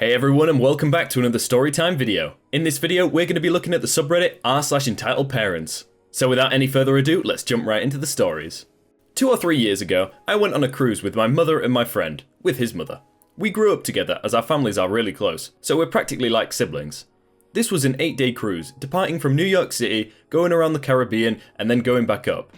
Hey everyone, and welcome back to another Storytime video. In this video, we're going to be looking at the subreddit r/entitledparents. So without any further ado, let's jump right into the stories. 2 or 3 years ago, I went on a cruise with my mother and my friend, with his mother. We grew up together as our families are really close, so we're practically like siblings. This was an 8-day cruise, departing from New York City, going around the Caribbean, and then going back up.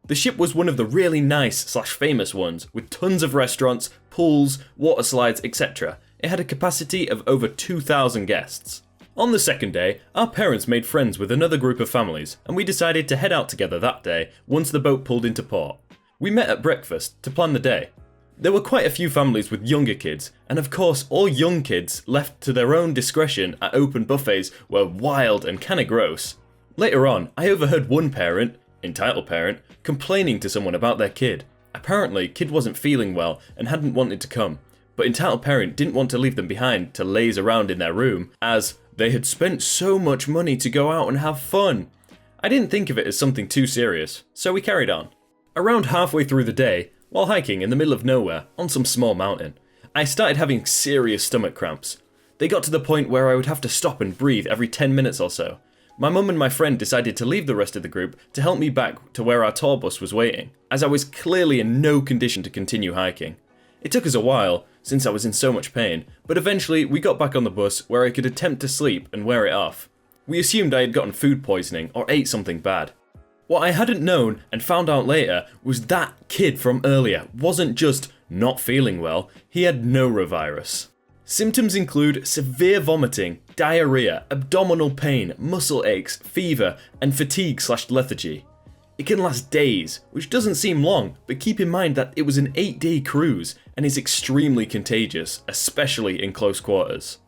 The ship was one of the really nice/famous ones, with tons of restaurants, pools, water slides, etc. It had a capacity of over 2,000 guests. On the second day, our parents made friends with another group of families, and we decided to head out together that day once the boat pulled into port. We met at breakfast to plan the day. There were quite a few families with younger kids, and of course all young kids left to their own discretion at open buffets were wild and kinda gross. Later on, I overheard one parent, entitled parent, complaining to someone about their kid. Apparently, kid wasn't feeling well and hadn't wanted to come, but entitled parent didn't want to leave them behind to laze around in their room, as they had spent so much money to go out and have fun. I didn't think of it as something too serious, so we carried on. Around halfway through the day, while hiking in the middle of nowhere on some small mountain, I started having serious stomach cramps. They got to the point where I would have to stop and breathe every 10 minutes or so. My mum and my friend decided to leave the rest of the group to help me back to where our tour bus was waiting, as I was clearly in no condition to continue hiking. It took us a while, since I was in so much pain, but eventually we got back on the bus where I could attempt to sleep and wear it off. We assumed I had gotten food poisoning or ate something bad. What I hadn't known and found out later was that kid from earlier wasn't just not feeling well, he had norovirus. Symptoms include severe vomiting, diarrhea, abdominal pain, muscle aches, fever, and fatigue/lethargy. It can last days, which doesn't seem long, but keep in mind that it was an 8-day cruise and is extremely contagious, especially in close quarters.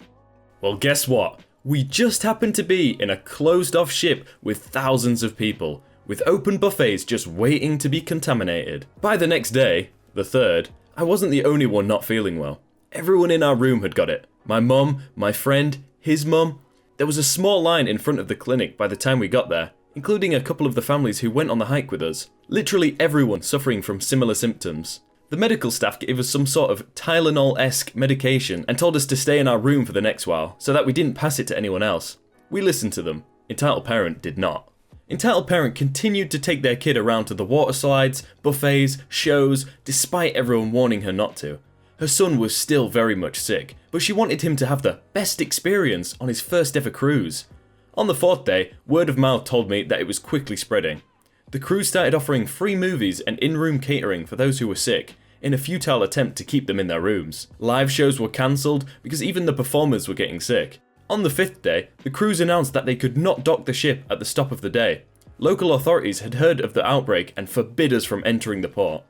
Well, guess what? We just happened to be in a closed-off ship with thousands of people, with open buffets just waiting to be contaminated. By the next day, the 3rd, I wasn't the only one not feeling well. Everyone in our room had got it. My mum, my friend, his mum. There was a small line in front of the clinic by the time we got there, including a couple of the families who went on the hike with us. Literally everyone suffering from similar symptoms. The medical staff gave us some sort of Tylenol-esque medication and told us to stay in our room for the next while, so that we didn't pass it to anyone else. We listened to them. Entitled parent did not. Entitled parent continued to take their kid around to the water slides, buffets, shows, despite everyone warning her not to. Her son was still very much sick, but she wanted him to have the best experience on his first ever cruise. On the 4th day, word of mouth told me that it was quickly spreading. The cruise started offering free movies and in-room catering for those who were sick, in a futile attempt to keep them in their rooms. Live shows were cancelled because even the performers were getting sick. On the 5th day, the crews announced that they could not dock the ship at the stop of the day. Local authorities had heard of the outbreak and forbid us from entering the port.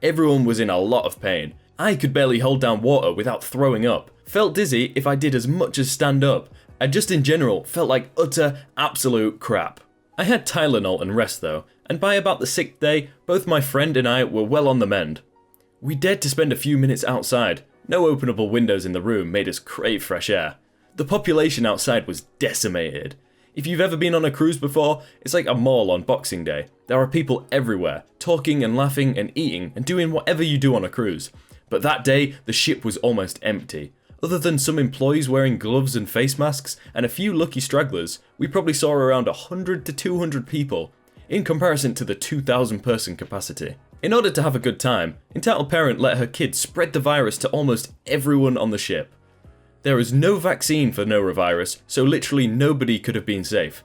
Everyone was in a lot of pain. I could barely hold down water without throwing up, felt dizzy if I did as much as stand up, and just in general felt like utter, absolute crap. I had Tylenol and rest though, and by about the 6th day, both my friend and I were well on the mend. We dared to spend a few minutes outside. No openable windows in the room made us crave fresh air. The population outside was decimated. If you've ever been on a cruise before, it's like a mall on Boxing Day. There are people everywhere, talking and laughing and eating and doing whatever you do on a cruise. But that day, the ship was almost empty. Other than some employees wearing gloves and face masks and a few lucky stragglers, we probably saw around 100 to 200 people, in comparison to the 2,000 person capacity. In order to have a good time, entitled parent let her kid spread the virus to almost everyone on the ship. There is no vaccine for norovirus, so literally nobody could have been safe.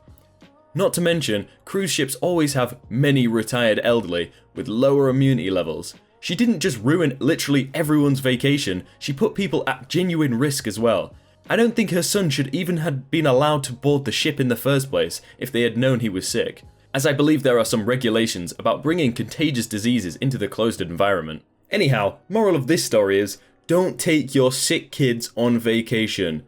Not to mention, cruise ships always have many retired elderly with lower immunity levels. She didn't just ruin literally everyone's vacation, she put people at genuine risk as well. I don't think her son should even have been allowed to board the ship in the first place if they had known he was sick, as I believe there are some regulations about bringing contagious diseases into the closed environment. Anyhow, moral of this story is, don't take your sick kids on vacation.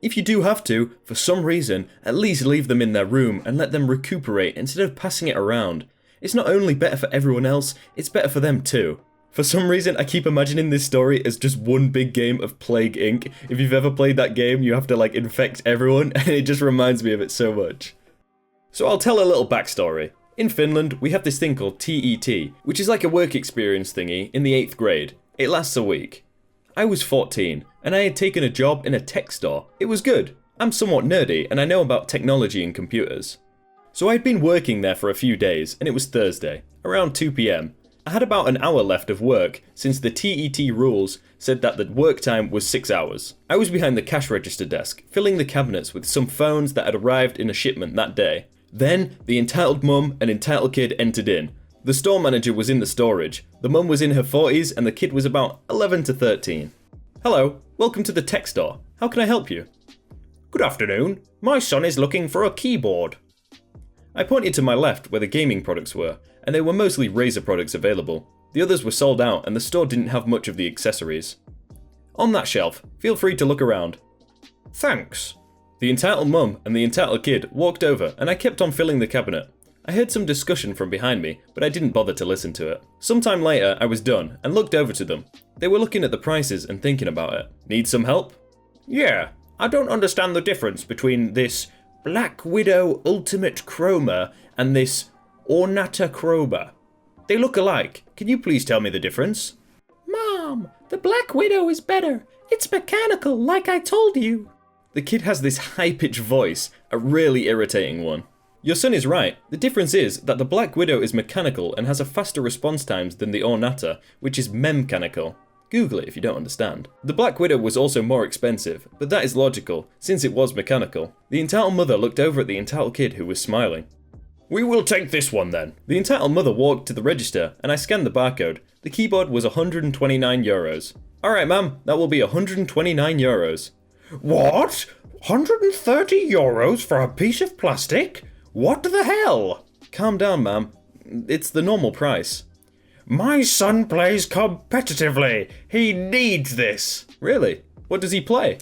If you do have to, for some reason, at least leave them in their room and let them recuperate instead of passing it around. It's not only better for everyone else, it's better for them too. For some reason, I keep imagining this story as just one big game of Plague Inc. If you've ever played that game, you have to infect everyone, and it just reminds me of it so much. So I'll tell a little backstory. In Finland, we have this thing called TET, which is like a work experience thingy in the 8th grade. It lasts a week. I was 14, and I had taken a job in a tech store. It was good. I'm somewhat nerdy, and I know about technology and computers. So I'd been working there for a few days, and it was Thursday, around 2 PM. I had about an hour left of work, since the TET rules said that the work time was 6 hours. I was behind the cash register desk, filling the cabinets with some phones that had arrived in a shipment that day. Then, the entitled mum and entitled kid entered in. The store manager was in the storage. The mum was in her 40s and the kid was about 11 to 13. Hello, welcome to the tech store. How can I help you? Good afternoon. My son is looking for a keyboard. I pointed to my left where the gaming products were, and there were mostly Razer products available. The others were sold out and the store didn't have much of the accessories. On that shelf, feel free to look around. Thanks. The entitled mum and the entitled kid walked over and I kept on filling the cabinet. I heard some discussion from behind me, but I didn't bother to listen to it. Sometime later, I was done and looked over to them. They were looking at the prices and thinking about it. Need some help? Yeah, I don't understand the difference between this Black Widow Ultimate Chroma and this Ornata Chroma. They look alike. Can you please tell me the difference? Mom, the Black Widow is better. It's mechanical, like I told you. The kid has this high-pitched voice, a really irritating one. Your son is right. The difference is that the Black Widow is mechanical and has a faster response times than the Ornata, which is memcanical. Google it if you don't understand. The Black Widow was also more expensive, but that is logical, since it was mechanical. The entitled mother looked over at the entitled kid who was smiling. We will take this one then. The entitled mother walked to the register and I scanned the barcode. The keyboard was €129. Alright ma'am, that will be €129. What? €130 for a piece of plastic? What the hell? Calm down ma'am, it's the normal price. My son plays competitively. He needs this. Really? What does he play?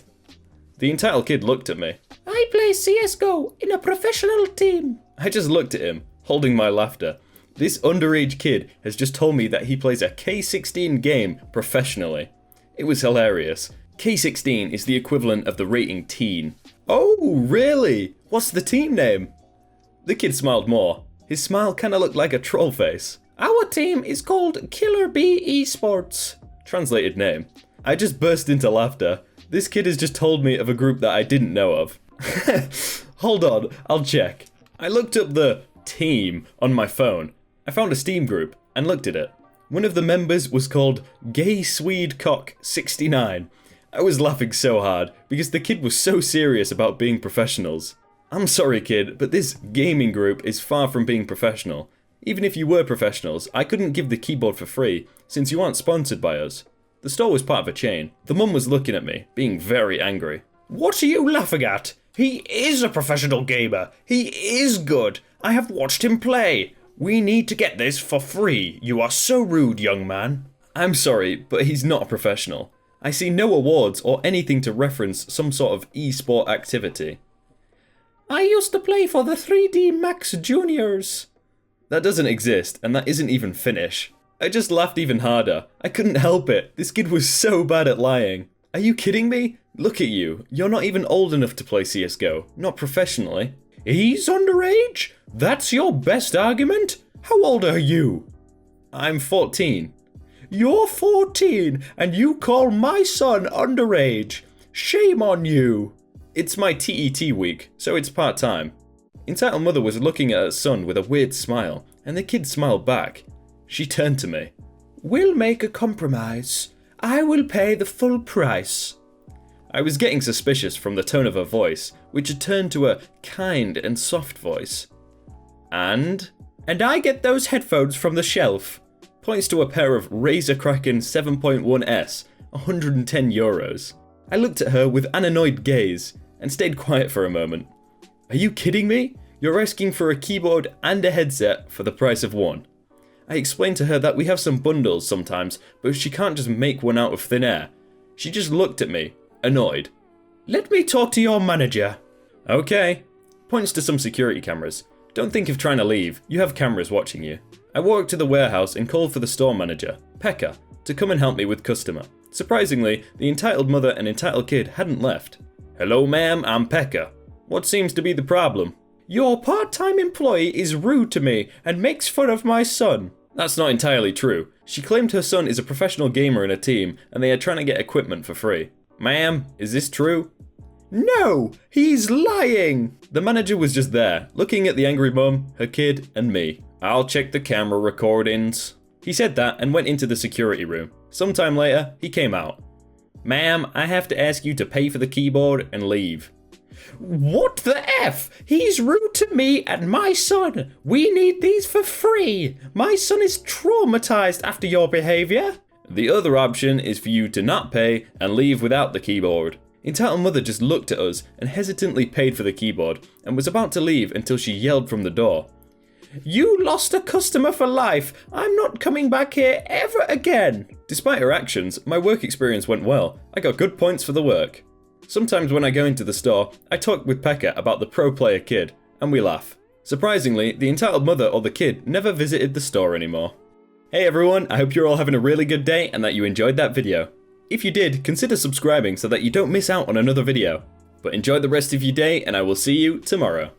The entitled kid looked at me. I play CSGO in a professional team. I just looked at him, holding my laughter. This underage kid has just told me that he plays a K16 game professionally. It was hilarious. K16 is the equivalent of the rating teen. Oh, really? What's the team name? The kid smiled more. His smile kinda looked like a troll face. Our team is called Killer Bee Esports. Translated name. I just burst into laughter. This kid has just told me of a group that I didn't know of. Hold on, I'll check. I looked up the team on my phone. I found a Steam group and looked at it. One of the members was called Gay Swede Cock 69. I was laughing so hard because the kid was so serious about being professionals. I'm sorry kid, but this gaming group is far from being professional. Even if you were professionals, I couldn't give the keyboard for free since you aren't sponsored by us. The store was part of a chain. The mum was looking at me, being very angry. What are you laughing at? He is a professional gamer. He is good. I have watched him play. We need to get this for free. You are so rude, young man. I'm sorry, but he's not a professional. I see no awards or anything to reference some sort of e-sport activity. I used to play for the 3D Max Juniors. That doesn't exist, and that isn't even Finnish. I just laughed even harder. I couldn't help it. This kid was so bad at lying. Are you kidding me? Look at you. You're not even old enough to play CSGO. Not professionally. He's underage? That's your best argument? How old are you? I'm 14. You're 14, and you call my son underage. Shame on you. It's my TET week, so it's part-time. Entitled mother was looking at her son with a weird smile, and the kid smiled back. She turned to me. We'll make a compromise. I will pay the full price. I was getting suspicious from the tone of her voice, which had turned to a kind and soft voice. And I get those headphones from the shelf. Points to a pair of Razer Kraken 7.1S, €110. I looked at her with an annoyed gaze, and stayed quiet for a moment. Are you kidding me? You're asking for a keyboard and a headset for the price of one. I explained to her that we have some bundles sometimes, but she can't just make one out of thin air. She just looked at me, annoyed. Let me talk to your manager. Okay. Points to some security cameras. Don't think of trying to leave, you have cameras watching you. I walked to the warehouse and called for the store manager, Pekka, to come and help me with customer. Surprisingly, the entitled mother and entitled kid hadn't left. Hello ma'am, I'm Pekka. What seems to be the problem? Your part-time employee is rude to me and makes fun of my son. That's not entirely true. She claimed her son is a professional gamer in a team and they are trying to get equipment for free. Ma'am, is this true? No, he's lying! The manager was just there, looking at the angry mum, her kid, and me. I'll check the camera recordings. He said that and went into the security room. Sometime later, he came out. Ma'am, I have to ask you to pay for the keyboard and leave. What the F? He's rude to me and my son. We need these for free. My son is traumatized after your behavior. The other option is for you to not pay and leave without the keyboard. Entitled mother just looked at us and hesitantly paid for the keyboard and was about to leave until she yelled from the door. You lost a customer for life. I'm not coming back here ever again. Despite her actions, my work experience went well. I got good points for the work. Sometimes when I go into the store, I talk with Pekka about the pro player kid, and we laugh. Surprisingly, the entitled mother or the kid never visited the store anymore. Hey everyone, I hope you're all having a really good day and that you enjoyed that video. If you did, consider subscribing so that you don't miss out on another video. But enjoy the rest of your day and I will see you tomorrow.